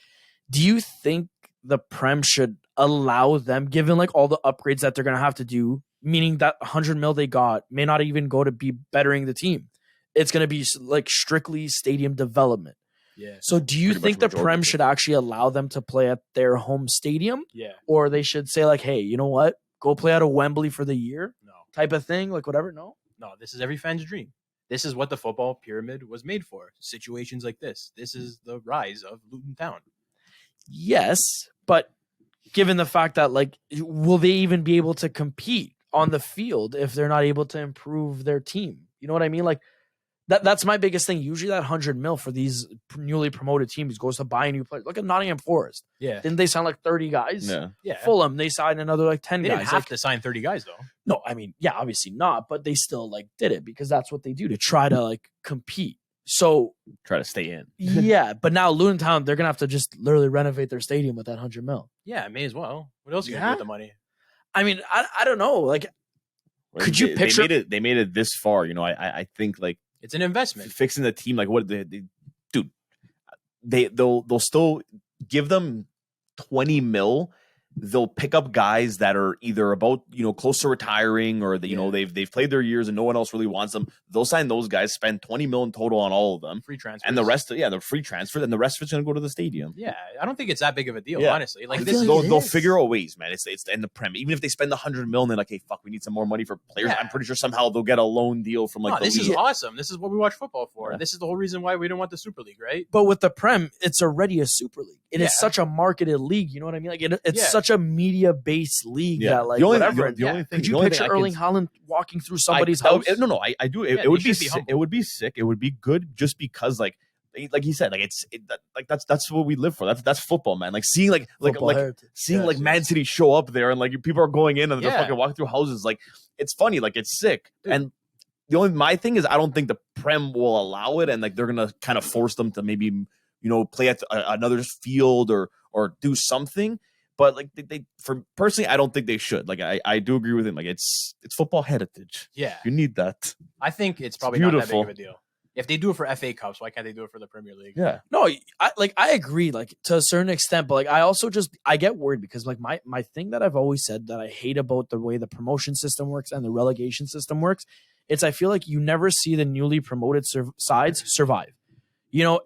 do you think the Prem should allow them, given like all the upgrades that they're gonna have to do, meaning that 100 mil they got may not even go to be bettering the team? It's gonna be like strictly stadium development. Yeah. So do you think the Prem should actually allow them to play at their home stadium? Yeah. Or they should say like, hey, you know what? Go play out of Wembley for the year? No. Type of thing? Like whatever? No? No, this is every fan's dream. This is what the football pyramid was made for. Situations like this. This is the rise of Luton Town. Yes, but given the fact that like, will they even be able to compete on the field if they're not able to improve their team? You know what I mean? Like that's my biggest thing. Usually that 100 mil for these newly promoted teams goes to buy new players. Look at Nottingham Forest. Yeah. Didn't they sign like 30 guys? Yeah. Fulham, they signed another like 10 They guys. didn't have to sign 30 guys though. No, I mean, yeah, obviously not, but they still like did it because that's what they do to try to like compete. So try to stay in. Yeah, but now Luton Town, they're gonna have to just literally renovate their stadium with that 100 mil. Yeah, may as well. What else are you gonna do with the money? I mean, I don't know. Like, could you picture? They made it this far. You know, I think like it's an investment. Fixing the team, like what dude, they'll still give them 20 mil. They'll pick up guys that are either about, close to retiring or they've played their years and no one else really wants them. They'll sign those guys, spend 20 mil in total on all of them. Free transfers. And the rest, they're free transfers, and the rest of it's going to go to the stadium. Yeah, I don't think it's that big of a deal, honestly. Like they'll figure out ways, man. It's in the Prem. Even if they spend 100 mil and they're like, hey, fuck, we need some more money for players. Yeah. I'm pretty sure somehow they'll get a loan deal from like. No, this is awesome. This is what we watch football for. Yeah. This is the whole reason why we didn't want the Super League, right? But with the Prem, it's already a Super League. It is such a marketed league. You know what I mean? Like it's such a media-based league that like whatever. The only thing, could you picture Erling Haaland walking through somebody's house? No, I do. It would be sick. It would be sick. It would be good just because like he said, like that's what we live for. That's football, man. Like seeing like Man City show up there and like people are going in and they're fucking walking through houses. Like it's funny. Like it's sick. Dude. And my thing is I don't think the Prem will allow it, and like they're gonna kind of force them to maybe play at another field or do something. But like they for personally, I don't think they should. Like I do agree with him. Like it's football heritage. Yeah, you need that. I think it's probably not that big of a deal. If they do it for FA Cups, why can't they do it for the Premier League? Yeah, no, I agree, like to a certain extent, but like I also I get worried because like my thing that I've always said that I hate about the way the promotion system works and the relegation system works, it's I feel like you never see the newly promoted sides survive.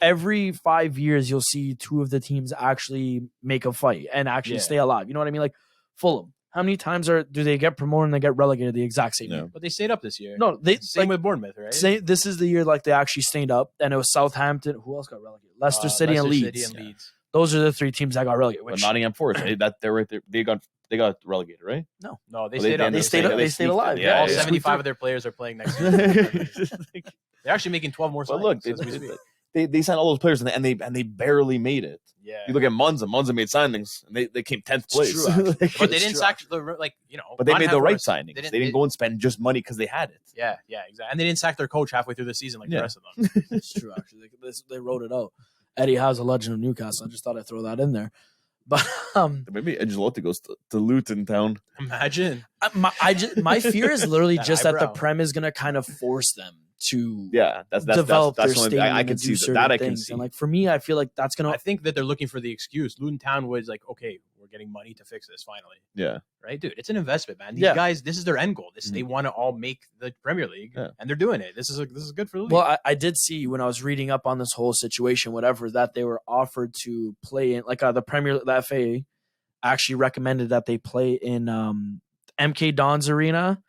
Every 5 years, you'll see two of the teams actually make a fight and actually stay alive. You know what I mean? Like Fulham. How many times do they get promoted and they get relegated the exact same year? But they stayed up this year. No, same with Bournemouth, right? This is the year like they actually stayed up, and it was Southampton. Who else got relegated? Leicester City and Leeds. Those are the three teams that got relegated. But Nottingham Forest, they're right there. They got relegated, right? No, they stayed up. They stayed alive. Yeah, all 75 of their players are playing next year. They're actually making 12 more signings. Look, they signed all those players and they barely made it. Yeah, you look at Monza. Monza made signings and they came 10th place. True, but they didn't sack But they made the right signings. They didn't go and spend just money because they had it. Yeah, exactly. And they didn't sack their coach halfway through the season like the rest of them. It's true, actually. They wrote it out. Eddie Howe's a legend of Newcastle. I just thought I'd throw that in there. But maybe Ancelotti goes to Luton Town. Imagine. My fear is literally just that the Prem is going to kind of force them to that's develop their stadium. I can see that. I can see. And like for me, I feel like that's gonna. I think that they're looking for the excuse. Luton Town was like, okay, we're getting money to fix this finally. Yeah, right, dude. It's an investment, man. These guys, this is their end goal. They want to all make the Premier League, and they're doing it. This is good for the league. Well, I did see when I was reading up on this whole situation, whatever, that they were offered to play in like the FA actually recommended that they play in MK Dons Arena.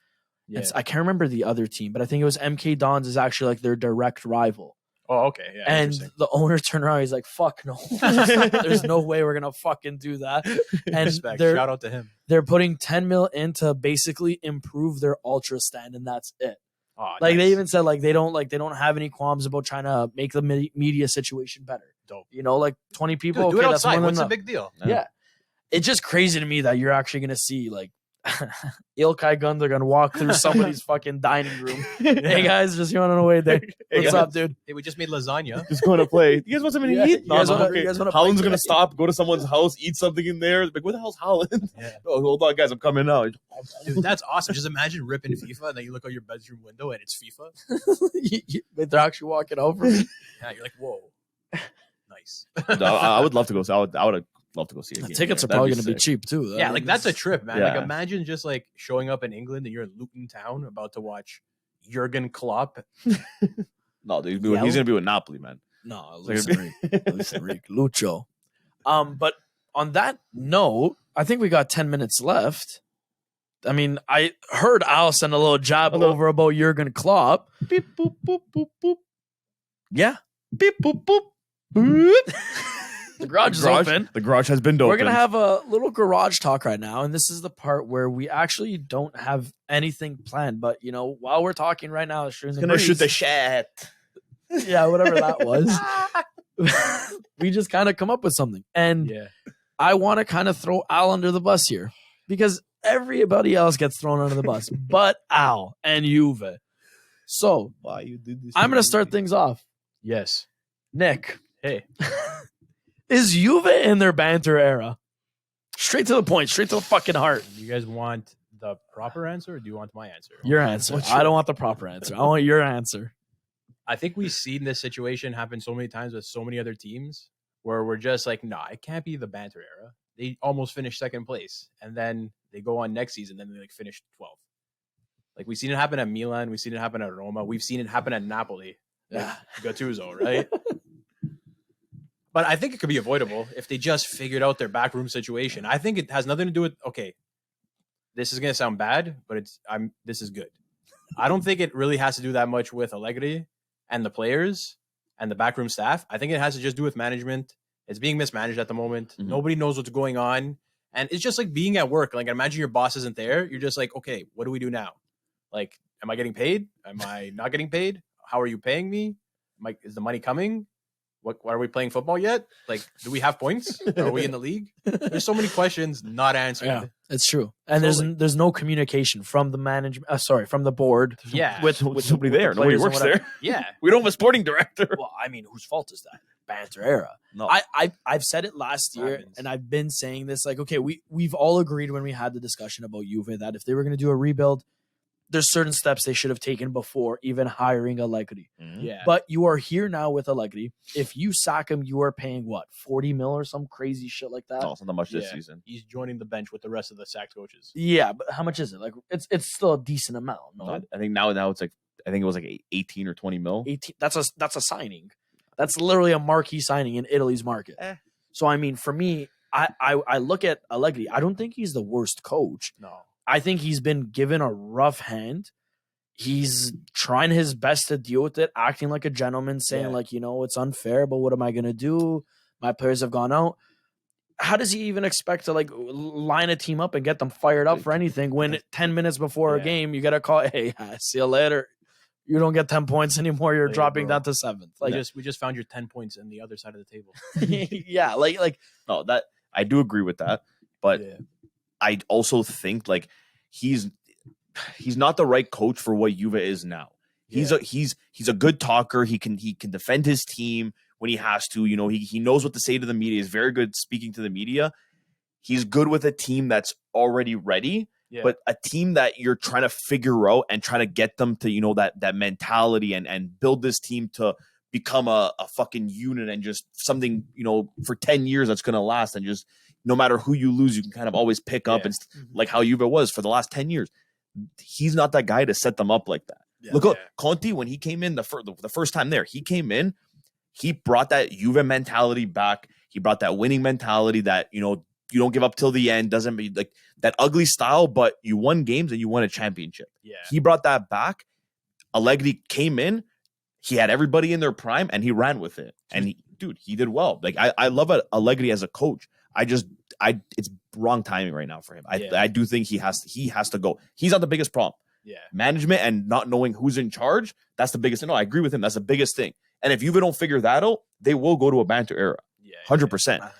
Yeah. I can't remember the other team, but I think it was MK Dons is actually like their direct rival. Oh, okay. Yeah. And the owner turned around. He's like, "Fuck no, there's no way we're gonna fucking do that." And Respect. Shout out to him. They're putting 10 mil in to basically improve their ultra stand, and that's it. Oh, like nice. they even said they don't have any qualms about trying to make the media situation better. Dope. 20 people. Dude, do it okay, outside. that's What's the big deal? Yeah. It's just crazy to me that you're actually gonna see Ilkay Gundogan walk through somebody's fucking dining room. Hey guys, just you want to know way there. What's up, dude? Hey, we just made lasagna. Just going to play. You guys want something to eat? You guys wanna Holland's gonna stop, go to someone's house, eat something in there. Like, where the hell's Holland? Yeah. Oh, hold on, guys, I'm coming out. Dude, that's awesome. Just imagine ripping FIFA and then you look out your bedroom window and it's FIFA. They're actually walking over me. Yeah, you're like, whoa. Nice. No, I would love to go. I would love to go see it. The tickets are probably going to be cheap too. Yeah, that's a trip, man. Yeah. Like, imagine just showing up in England and you're in Luton Town about to watch Jurgen Klopp. No, dude, he's going to be with Napoli, man. No, listen, Lucho. But on that note, I think we got 10 minutes left. I mean, I heard Al send a little jab over about Jurgen Klopp. Beep, boop, boop, boop, boop. Yeah. Beep, boop, boop. Boop. The garage is open. The garage has been opened. We're going to have a little garage talk right now. And this is the part where we actually don't have anything planned. But, while we're talking right now, going to shoot the shit. Yeah, whatever that was. We just kind of come up with something. And I want to kind of throw Al under the bus here. Because everybody else gets thrown under the bus. But Al and Juve. So, why you did this? I'm going to start things off. Yes. Nick. Hey. Is Juve in their banter era? Straight to the point, straight to the fucking heart. Do you guys want the proper answer or do you want my answer? Your answer. I don't want the proper answer. I want your answer. I think we've seen this situation happen so many times with so many other teams where we're just like, nah, it can't be the banter era. They almost finished second place. And then they go on next season and they finish 12th. We've seen it happen at Milan. We've seen it happen at Roma. We've seen it happen at Napoli. Yeah. Gattuso, right? But I think it could be avoidable if they just figured out their backroom situation. I think it has nothing to do with, okay, this is going to sound bad, but this is good. I don't think it really has to do that much with Allegri and the players and the backroom staff. I think it has to just do with management. It's being mismanaged at the moment. Mm-hmm. Nobody knows what's going on. And it's just like being at work. Imagine your boss isn't there. You're just like, okay, what do we do now? Am I getting paid? Am I not getting paid? How are you paying me? Is the money coming? What are we playing football yet? Do we have points? Are we in the league? There's so many questions not answered. Yeah, it's true. And there's no communication from the management. From the board. Yeah, with somebody there. Nobody works there. Yeah, we don't have a sporting director. Well, I mean, whose fault is that? Banter era. No, I've said it last year, and I've been saying this. Okay, we've all agreed when we had the discussion about Juve that if they were going to do a rebuild, there's certain steps they should have taken before even hiring Allegri. Mm-hmm. Yeah. But you are here now with Allegri. If you sack him, you are paying what, 40 mil or some crazy shit like that? No, it's not that much this season. He's joining the bench with the rest of the sacked coaches. Yeah, but how much is it? It's still a decent amount. No, I think now it's I think it was 18 or 20 mil. 18. That's a signing. That's literally a marquee signing in Italy's market. So I mean, for me, I look at Allegri. I don't think he's the worst coach. No. I think he's been given a rough hand. He's trying his best to deal with it, acting like a gentleman, saying it's unfair, but what am I going to do? My players have gone out. How does he even expect to line a team up and get them fired up for anything when 10 minutes before a game, you got to call, hey, see you later. You don't get 10 points anymore. You're dropping down to 7th. We just found your 10 points in the other side of the table. Yeah. No, that I do agree with that. But I also think he's not the right coach for what Juve is now. He's a good talker. He can defend his team when he has to. He knows what to say to the media. He's very good speaking to the media. He's good with a team that's already ready, but a team that you're trying to figure out and trying to get them to that mentality and build this team to become a fucking unit and just something for 10 years that's going to last, and just no matter who you lose, you can kind of always pick up, and like how Juve was for the last 10 years. He's not that guy to set them up like that. Look at Conte when he came in the first time there. He came in, he brought that Juve mentality back. He brought that winning mentality that you don't give up till the end. Doesn't be like that ugly style, but you won games and you won a championship. Yeah, he brought that back. Allegri came in, he had everybody in their prime and he ran with it. And he did well. Like I love Allegri as a coach. It's wrong timing right now for him. I do think he has to go. He's not the biggest problem. Yeah. Management and not knowing who's in charge, that's the biggest thing. No, I agree with him. That's the biggest thing. And if Juve don't figure that out, they will go to a banter era. 100%.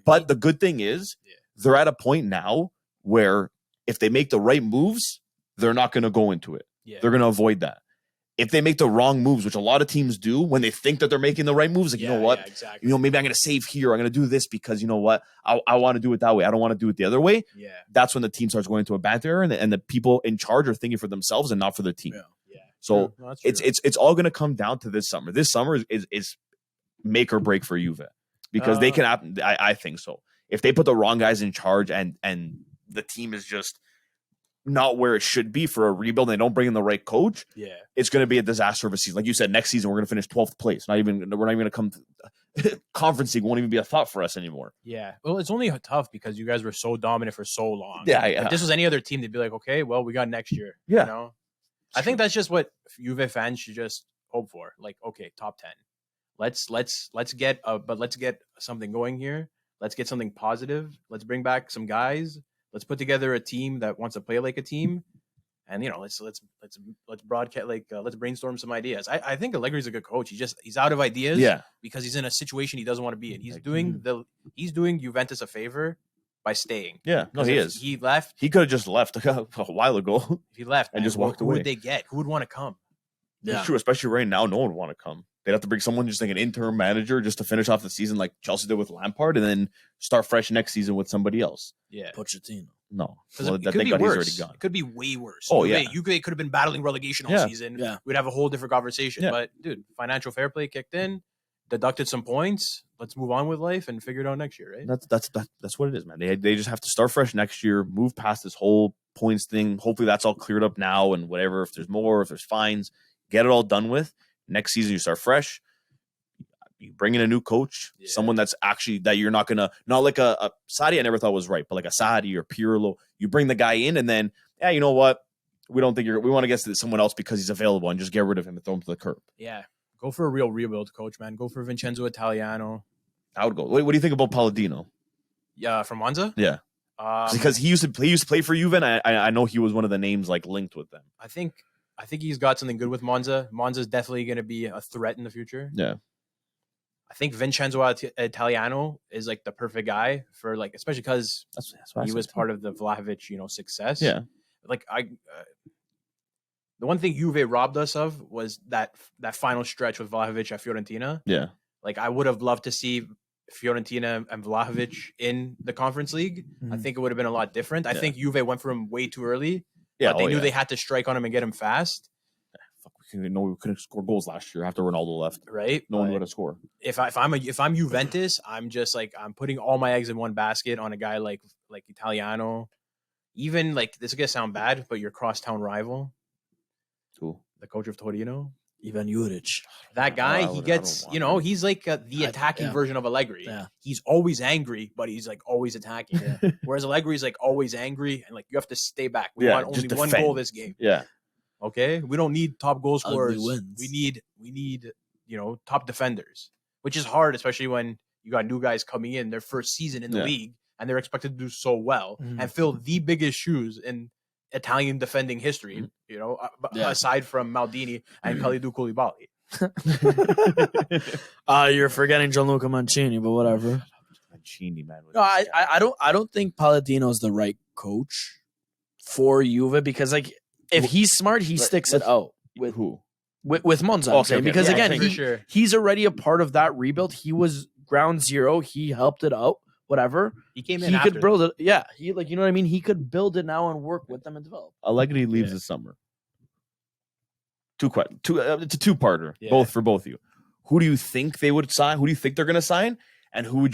But the good thing is they're at a point now where if they make the right moves, they're not going to go into it. Yeah. They're going to avoid that. If they make the wrong moves, which a lot of teams do when they think that they're making the right moves, like, you know what? Exactly. You know, maybe I'm going to save here. I'm going to do this because, you know what? I want to do it that way. I don't want to do it the other way. Yeah. That's when the team starts going into a banter and the people in charge are thinking for themselves and not for the team. Yeah. So it's all going to come down to this summer. This summer is make or break for Juve because they can happen. I think so. If they put the wrong guys in charge and the team is just not where it should be for a rebuild and they don't bring in the right coach, it's going to be a disaster of a season. Like you said, next season we're going to finish 12th place. We're not even going to come conference league won't even be a thought for us anymore. Yeah. Well, it's only tough because you guys were so dominant for so long. Yeah. If this was any other team, they'd be like, okay, well, we got next year. Yeah. You know? I think that's just what Juve fans should just hope for. Like, okay, top 10. Let's get something going here. Let's get something positive. Let's bring back some guys. Let's put together a team that wants to play like a team, and let's broadcast let's brainstorm some ideas. I think Allegri's a good coach. He's out of ideas, because he's in a situation he doesn't want to be in. He's doing Juventus a favor by staying. Yeah, no, he is. He left. He could have just left a while ago. If he left and just walked away. Who would they get? Who would want to come? Yeah, it's true. Especially right now, no one would want to come. They'd have to bring someone just like an interim manager just to finish off the season, like Chelsea did with Lampard, and then start fresh next season with somebody else. Yeah, Pochettino. No, well, it could be worse. He's already gone. It could be way worse. Oh, Juve could have been battling relegation all season. Yeah, we'd have a whole different conversation. Yeah. But dude, financial fair play kicked in, deducted some points. Let's move on with life and figure it out next year, right? That's what it is, man. They just have to start fresh next year, move past this whole points thing. Hopefully, that's all cleared up now, and whatever. If there's more, if there's fines, get it all done with. Next season, you start fresh. You bring in a new coach, someone that's actually that you're not like a Sadi. I never thought was right, but like a Sadi or Pirlo, you bring the guy in, and then you know what? We don't think we want to get to someone else because he's available, and just get rid of him and throw him to the curb. Yeah, go for a real rebuild, coach, man. Go for Vincenzo Italiano. I would go. What do you think about Palladino? Yeah, from Monza. Yeah, because he used to play for Juve, and I know he was one of the names like linked with them. I think he's got something good with Monza. Monza's definitely going to be a threat in the future. Yeah. I think Vincenzo Italiano is like the perfect guy for like, especially because he was part of the Vlahovic, success. Yeah. Like the one thing Juve robbed us of was that final stretch with Vlahovic at Fiorentina. Yeah. Like I would have loved to see Fiorentina and Vlahovic in the Conference League. Mm-hmm. I think it would have been a lot different. I think Juve went for him way too early. Yeah. But they knew they had to strike on him and get him fast. We couldn't score goals last year after Ronaldo left. Right, no one would have scored. If I'm Juventus, I'm just like I'm putting all my eggs in one basket on a guy like Italiano. Even like this is gonna sound bad, but your crosstown rival, who the coach of Torino, Ivan Juric. That guy, he gets he's like the attacking version of Allegri. Yeah. He's always angry, but he's like always attacking. Yeah. Whereas Allegri's like always angry and like you have to stay back. We want only one goal this game. Yeah. Okay, we don't need top goal scorers. We need top defenders, which is hard, especially when you got new guys coming in their first season in the league and they're expected to do so well and fill the biggest shoes in Italian defending history. Aside from Maldini and Kalidou Koulibaly. You're forgetting Gianluca Mancini, but whatever. Mancini, man. No, I don't think Palladino is the right coach for Juve because like. If he's smart, he sticks it out with who? With Monza. Okay. Because again, he's already a part of that rebuild. He was ground zero. He helped it out. Whatever. He came in. He could build it. Yeah. He you know what I mean. He could build it now and work with them and develop. Allegri leaves this summer. It's a two-parter. Yeah. For both of you. Who do you think they would sign? Who do you think they're going to sign? And who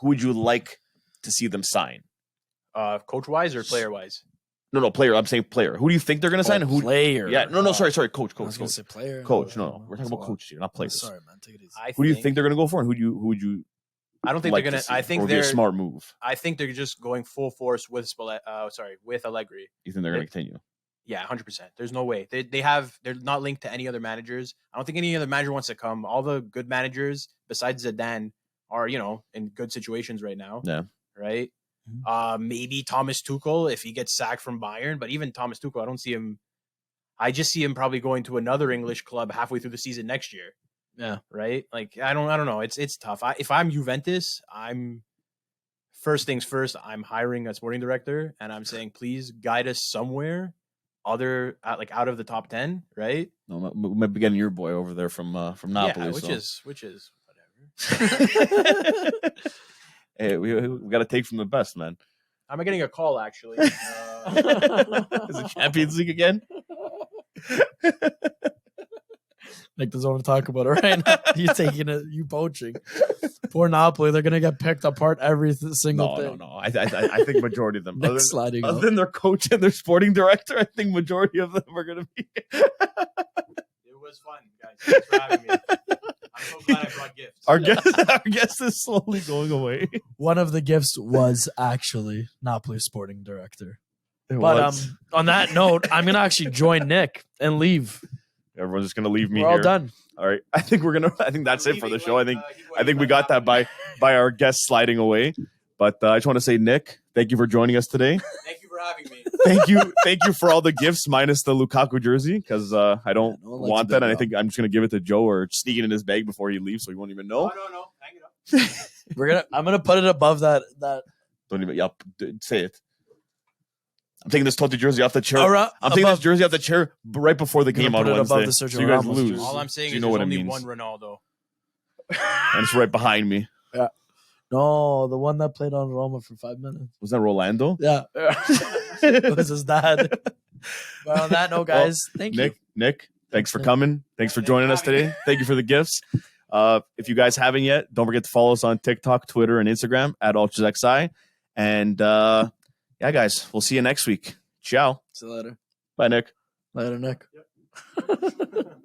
would you like to see them sign? Coach wise or player wise? No, player. I'm saying player. Who do you think they're going to sign? Who player? Yeah, no. Sorry, coach. I was going to say player. Coach. No. We're talking about coaches here, not players. Sorry, man. Take it easy. Who do you think they're going to go for, and who would you? I don't think they're going to. I think they're a smart move. I think they're just going full force with Allegri. You think they're going to continue? Yeah, 100%. There's no way. They're not linked to any other managers. I don't think any other manager wants to come. All the good managers besides Zidane are, in good situations right now. Yeah. Right? Maybe Thomas Tuchel if he gets sacked from Bayern, but even Thomas Tuchel, I just see him probably going to another English club halfway through the season next year. Yeah. Right? Like I don't know. It's tough. If I'm Juventus, first things first, I'm hiring a sporting director and I'm saying, please guide us somewhere out of the top 10, right? No, we might be getting your boy over there from Napoli. Yeah, which is whatever. Hey, we got to take from the best, man. Am I getting a call actually? Is it Champions League again? Nick doesn't want to talk about it right now. You poaching. Poor Napoli, they're gonna get picked apart every single thing. No. I think majority of them, other than their coach and their sporting director, I think majority of them are gonna be. It was fun, guys. Thanks for having me. I'm so glad I brought gifts. Our guest is slowly going away. One of the gifts was actually Napoli's sporting director. But on that note, I'm gonna actually join Nick and leave. Everyone's just gonna leave me. We're all done. All right. I think that's it for the show. I think we got that by our guest sliding away. But I just want to say, Nick, thank you for joining us today. Thank you for having me. Thank you for all the gifts minus the Lukaku jersey because I don't want that, and I think I'm just gonna give it to Joe or sneak it in his bag before he leaves, so he won't even know. No. Hang it up. I'm gonna put it above that. Don't even say it. I'm taking this Totti jersey off the chair. I'm taking this jersey off the chair right before the game on Wednesday. So you guys lose. All I'm saying you is know there's what only it means. one Ronaldo. And it's right behind me. Yeah. No, the one that played on Roma for 5 minutes. Was that Rolando? Yeah. It was his dad. But on that note, guys, thank you. Nick, thanks for coming. Thanks for joining us today. Thank you for the gifts. If you guys haven't yet, don't forget to follow us on TikTok, Twitter, and Instagram at UltrasXI. And yeah, guys, we'll see you next week. Ciao. See you later. Bye, Nick. Later, Nick. Yep.